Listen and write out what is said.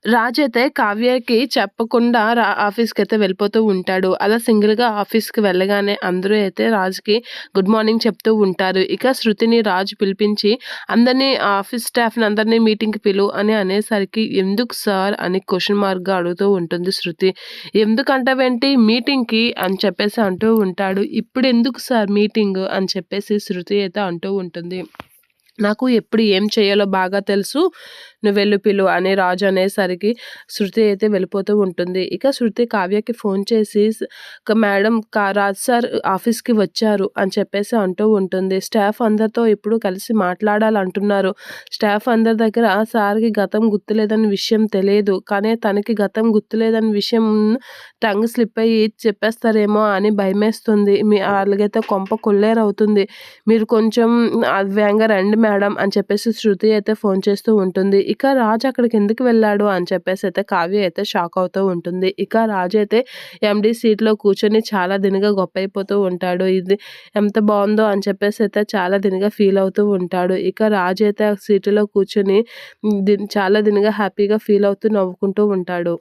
రాజైతే కావ్యకి చెప్పకుండా ఆఫీస్‌కైతే వెళ్ళిపోతూ ఉంటాడు. అలా సింగిల్‌గా ఆఫీస్‌కి వెళ్ళగానే అందరూ అయితే రాజుకి గుడ్ మార్నింగ్ చెప్తూ ఉంటారు. ఇక శృతిని రాజు పిలిపించి అందరిని ఆఫీస్ స్టాఫ్‌ని అందరిని మీటింగ్‌కి పిలువు అని అనేసరికి ఎందుకు సార్ అని క్వెషన్ మార్క్‌గా అడుగుతూ ఉంటుంది శృతి. ఎందుకంటావేంటి మీటింగ్‌కి అని చెప్పేసి అంటూ ఉంటాడు. ఇప్పుడెందుకు సార్ మీటింగు అని చెప్పేసి శృతి అయితే అంటూ ఉంటుంది. నాకు ఎప్పుడు ఏం చేయాలో బాగా తెలుసు. నువ్వెళ్ళు పిలువు అని రాజు అనేసరికి శృతి అయితే వెళ్ళిపోతూ ఉంటుంది. ఇక శృతి కావ్యకి ఫోన్ చేసి మేడం రాజ్ సార్ ఆఫీస్‌కి వచ్చారు అని చెప్పేసి అంటూ ఉంటుంది. స్టాఫ్ అందరితో ఇప్పుడు కలిసి మాట్లాడాలంటున్నారు. స్టాఫ్ అందరి దగ్గర సార్‌కి గతం గుర్తులేదని విషయం తెలియదు. కానీ తనకి గతం గుర్తులేదని విషయం టంగ్ స్లిప్ అయ్యి చెప్పేస్తారేమో అని భయమేస్తుంది. అలాగైతే కొంప కొల్లేరవుతుంది. మీరు కొంచెం వేగంగా రండి మేడం అని చెప్పేసి శృతి అయితే ఫోన్ చేస్తూ ఉంటుంది. ఇక రాజు అక్కడికి ఎందుకు వెళ్ళాడు అని చెప్పేసి అయితే కావ్య అయితే షాక్ అవుతూ ఉంటుంది. ఇక రాజు అయితే ఎండీ సీట్‌లో కూర్చొని చాలా దినిగా గొప్పైపోతూ ఉంటాడు. ఇది ఎంత బావుందో అని చెప్పేసి అయితే చాలా దినిగా ఫీల్ అవుతూ ఉంటాడు. ఇక రాజు అయితే ఆ సీటులో కూర్చొని చాలా దినిగా హ్యాపీగా ఫీల్ అవుతూ నవ్వుకుంటూ ఉంటాడు.